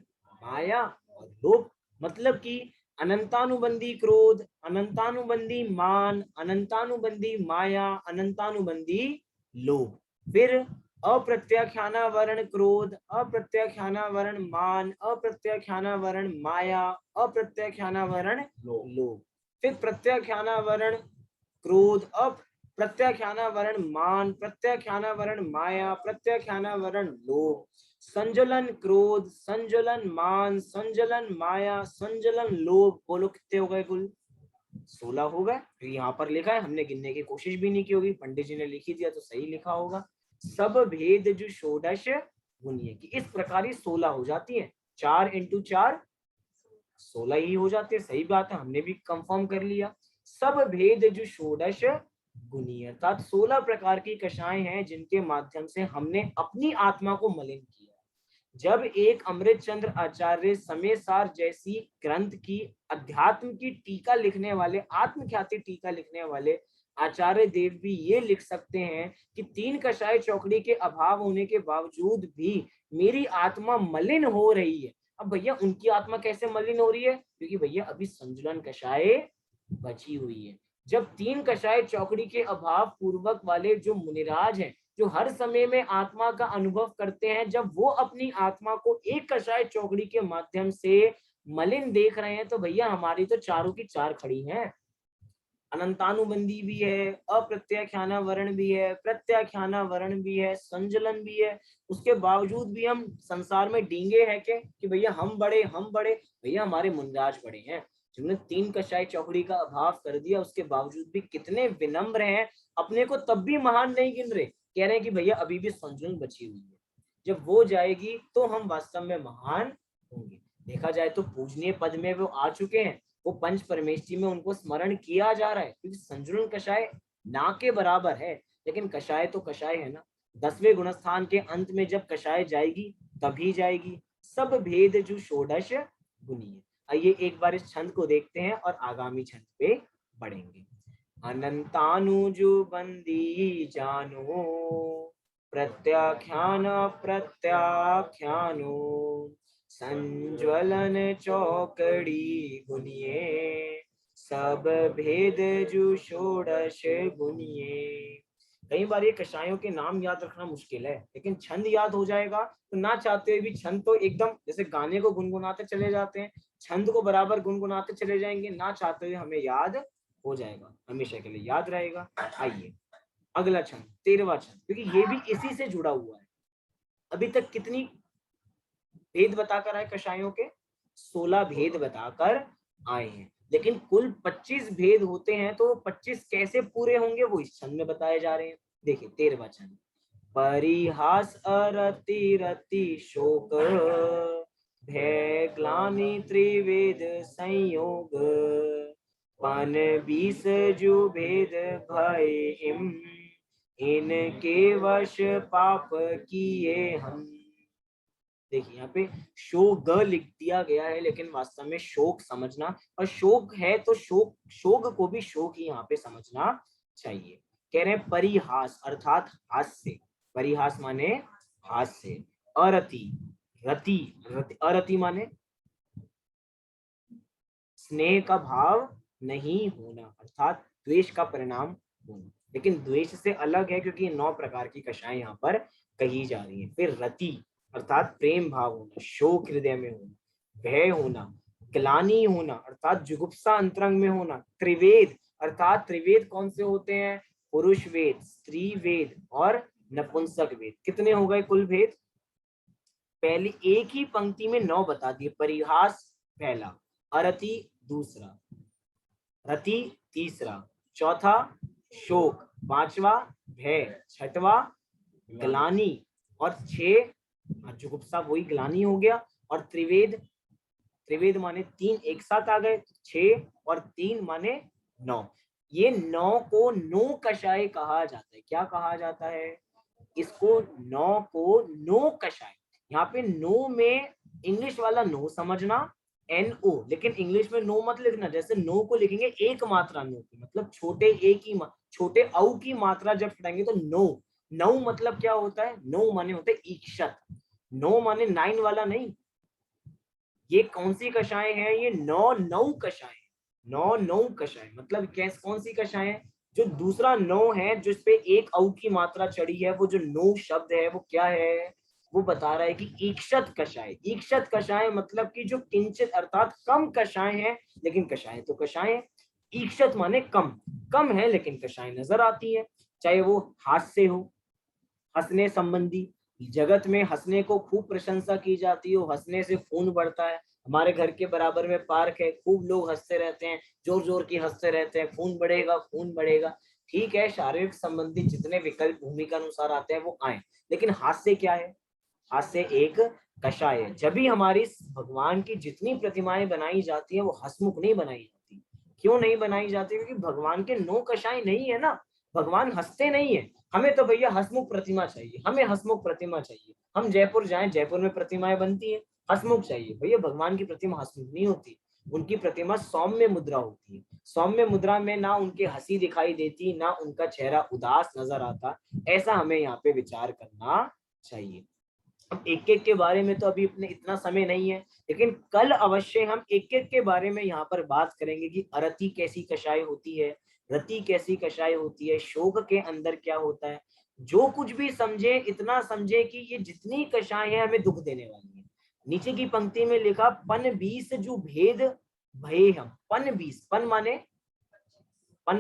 माया और लोभ। मतलब कि अनंतानुबंधी क्रोध, अनंतानुबंधी मान, अनंतानुबंधी माया, अनंतानुबंधी लोभ। फिर अप्रत्याख्याना वर्ण क्रोध, अप्रत्याख्याना वर्ण मान, अप्रत्याख्याना वर्ण माया, अप्रत्याख्याना वर्ण लोभ। फिर प्रत्याख्याना वर्ण क्रोध, प्रत्याख्याना वर्ण मान, प्रत्याख्याना वर्ण माया, प्रत्याख्याना वर्ण लोभ, संजलन क्रोध, संजलन मान, संजलन माया, संजलन लोभ। बोलो कितने हो गए कुल? 16 हो गए। तो यहाँ पर लिखा है, हमने गिनने की कोशिश भी नहीं की होगी, पंडित जी ने लिखी दिया तो सही लिखा होगा। सब भेद जो षोडश गुणिये की, इस प्रकार 16 हो जाती है, 4 इंटू 4 16 ही हो जाते हैं। सही बात है, हमने भी कंफर्म कर लिया। सब भेद जो षोडश गुणीय, अर्थात 16 प्रकार की कषाएं हैं जिनके माध्यम से हमने अपनी आत्मा को मलिन किया। जब एक अमृत चंद्र आचार्य समय सार जैसी ग्रंथ की अध्यात्म की टीका लिखने वाले, आत्मख्याति टीका लिखने वाले आचार्य देव भी ये लिख सकते हैं कि तीन कषाय चौकड़ी के अभाव होने के बावजूद भी मेरी आत्मा मलिन हो रही है। अब भैया उनकी आत्मा कैसे मलिन हो रही है? क्योंकि भैया अभी संजुलन कषाय बची हुई है। जब तीन कषाय चौकड़ी के अभाव पूर्वक वाले जो मुनिराज हैं, जो हर समय में आत्मा का अनुभव करते हैं, जब वो अपनी आत्मा को एक कषाय चौकड़ी के माध्यम से मलिन देख रहे हैं, तो भैया हमारी तो चारों की चार खड़ी हैं। अनंतानुबंधी भी है, अप्रत्याख्याना वर्ण भी है, प्रत्याख्याना वर्ण भी है, संजलन भी है। उसके बावजूद भी हम संसार में डींगे हैं के कि भैया हम बड़े, हम बड़े। भैया हमारे मुनिराज बड़े हैं, जिन्होंने तीन कषाय चौकड़ी का अभाव कर दिया, उसके बावजूद भी कितने विनम्र हैं, अपने को तब भी महान नहीं गिन रहे, कह रहे हैं कि भैया अभी भी संजुलन बची हुई है, जब वो जाएगी तो हम वास्तव में महान होंगे। देखा जाए तो पूजनीय पद में वो आ चुके हैं, वो पंच परमेष्ठी में उनको स्मरण किया जा रहा है, क्योंकि संजुलन कषाय ना के बराबर है, लेकिन कषाय तो कषाय है ना। 10वें गुणस्थान के अंत में जब कषाय जाएगी तभी जाएगी। सब भेद जो षोडश गुणीय। आइए एक बार इस छंद को देखते हैं और आगामी छंद पे बढ़ेंगे। अनंतानुजु बंदी जानो, प्रत्याख्यान प्रत्याख्यानो, संज्वलन चौकड़ी गुनिये, सब भेद जु षोडश गुनिये। कई बार ये कषायों के नाम याद रखना मुश्किल है, लेकिन छंद याद हो जाएगा तो ना चाहते हुए भी छंद तो एकदम जैसे गाने को गुनगुनाते चले जाते हैं, छंद को बराबर गुनगुनाते चले जाएंगे, ना चाहते हुए हमें याद हो जाएगा, हमेशा के लिए याद रहेगा। आइए अगला छंद, 13वां छंद, क्योंकि ये भी इसी से जुड़ा हुआ है। अभी तक कितनी भेद बताकर आए कषायों के? 16 भेद बताकर आए हैं, लेकिन कुल 25 भेद होते हैं, तो 25 कैसे पूरे होंगे वो इस छंद में बताए जा रहे हैं। देखिए 13वां छंद, परिहास अरति रति शोक, भय ग्लानि त्रिवेद संयोग, पन 20 जो भेद भय हिम, इनके वश पाप किए हम। देखिए यहाँ पे शोक लिख दिया गया है, लेकिन वास्तव में शोक समझना, और शोक है तो शोक, शोक को भी शोक ही यहाँ पे समझना चाहिए। कह रहे हैं परिहास अर्थात हास्य, परिहास माने हास्य। अरति, रति, अरति माने स्नेह का भाव नहीं होना, अर्थात द्वेष का परिणाम होना। लेकिन द्वेष से अलग है क्योंकि 9 प्रकार की कषाएं यहाँ पर कही जा रही है। फिर रति अर्थात प्रेम भाव होना, शोक हृदय में होना, भय होना, ग्लानि होना अर्थात जुगुप्सा अंतरंग में होना। त्रिवेद अर्थात त्रिवेद कौन से होते हैं? पुरुष वेद, स्त्री वेद और नपुंसक वेद। कितने हो गए कुल भेद? पहले एक ही पंक्ति में 9 बता दिए। परिहास पहला, अरति दूसरा, रति तीसरा, चौथा शोक, पांचवा भय, छठवा ग्लानि और 6 जुगुप्सा वही ग्लानि हो गया। और त्रिवेद, त्रिवेद माने 3 एक साथ आ गए, 6 और 3 माने 9। ये 9 को 9 कषाय कहा जाता है। क्या कहा जाता है इसको? 9 को 9 कषाय। यहाँ पे 9 में इंग्लिश वाला नो समझना, NO, लेकिन इंग्लिश में नो मत लिखना। जैसे नो को लिखेंगे एक मात्रा नो की, मतलब छोटे ए की छोटे औ की मात्रा जब पढ़ेंगे तो नो। नौ मतलब क्या होता है? नो माने होते हैं ईक्षत। नो माने 9 वाला नहीं। ये कौन सी कषाय है? ये 9 कषाय, 9 कषाय मतलब कैस कौन सी कषाय है? जो दूसरा 9 है जिस पे एक औ की मात्रा चढ़ी है, वो जो 9 शब्द है वो क्या है? वो बता रहा है कि ईक्षत कषाय। ईक्षत कषाय मतलब कि जो किंचित अर्थात कम कषाय है, लेकिन कषाय तो कषाय है। ईक्षत माने कम, कम है लेकिन कषाय नजर आती है। चाहे वो हास्य हो, हंसने संबंधी, जगत में हंसने को खूब प्रशंसा की जाती है, हंसने से खून बढ़ता है। हमारे घर के बराबर में पार्क है, खूब लोग हंसते रहते हैं, जोर जोर की हंसते रहते हैं, खून बढ़ेगा खून बढ़ेगा। ठीक है, शारीरिक संबंधी जितने विकल्प भूमिका अनुसार आते हैं वो आए, लेकिन हास्य क्या है? हास्य एक कषाय है। जब भी हमारी भगवान की जितनी प्रतिमाएं बनाई जाती है वो हंसमुख नहीं बनाई जाती। क्यों नहीं बनाई जाती? क्योंकि भगवान के 9 कषाय नहीं है ना। भगवान हंसते नहीं है। हमें तो भैया हंसमुख प्रतिमा चाहिए, हमें हंसमुख प्रतिमा चाहिए। हम जयपुर जाएं, जयपुर में प्रतिमाएं बनती है, हंसमुख चाहिए। भैया भगवान की प्रतिमा हंसमुख नहीं होती, उनकी प्रतिमा सौम्य मुद्रा होती है। सौम्य मुद्रा में ना उनकी हंसी दिखाई देती, ना उनका चेहरा उदास नजर आता। ऐसा हमें यहाँ पे विचार करना चाहिए। अब एक एक के बारे में तो अभी अपने इतना समय नहीं है, लेकिन कल अवश्य हम एक एक के बारे में यहाँ पर बात करेंगे कि अरति कैसी कषाय होती है, रति कैसी कषाय होती है, शोक के अंदर क्या होता है। जो कुछ भी समझे इतना समझे कि ये जितनी कषाय है हमें दुख देने वाली है। नीचे की पंक्ति में लिखा पन 20 जो भेद भये हम। पन 20, पन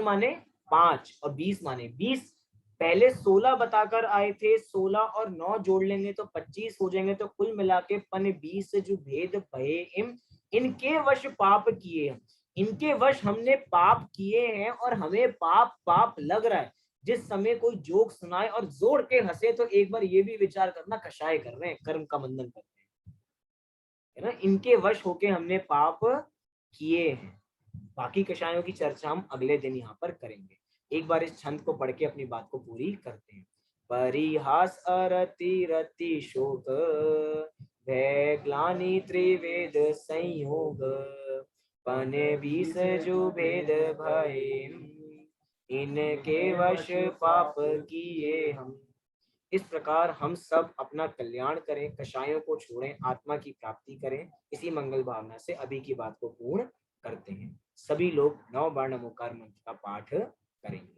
माने 5 और 20 माने 20। पहले 16 बताकर आए थे, 16 और 9 जोड़ लेंगे तो 25 हो जाएंगे। तो कुल मिला के पन 20 जो भेद भये इम, इनके वश पाप किए हम। इनके वश हमने पाप किए हैं और हमें पाप पाप लग रहा है। जिस समय कोई जोक सुनाए और जोड़ के हंसे तो एक बार ये भी विचार करना कषाय कर रहे हैं, कर्म का बंधन कर रहे हैं, है ना। इनके वश होके हमने पाप किए हैं। बाकी कषायों की चर्चा हम अगले दिन यहाँ पर करेंगे। एक बार इस छंद को पढ़ के अपनी बात को पूरी करते हैं। परिहास अरति रति शोक, भय ग्लानि त्रिवेद संयोग, पन 20 जो भेद भये, इनके वश पाप किए हम। इस प्रकार हम सब अपना कल्याण करें, कषायों को छोड़ें, आत्मा की प्राप्ति करें। इसी मंगल भावना से अभी की बात को पूर्ण करते हैं। सभी लोग 9 बार नमोकार मंत्र का पाठ करेंगे।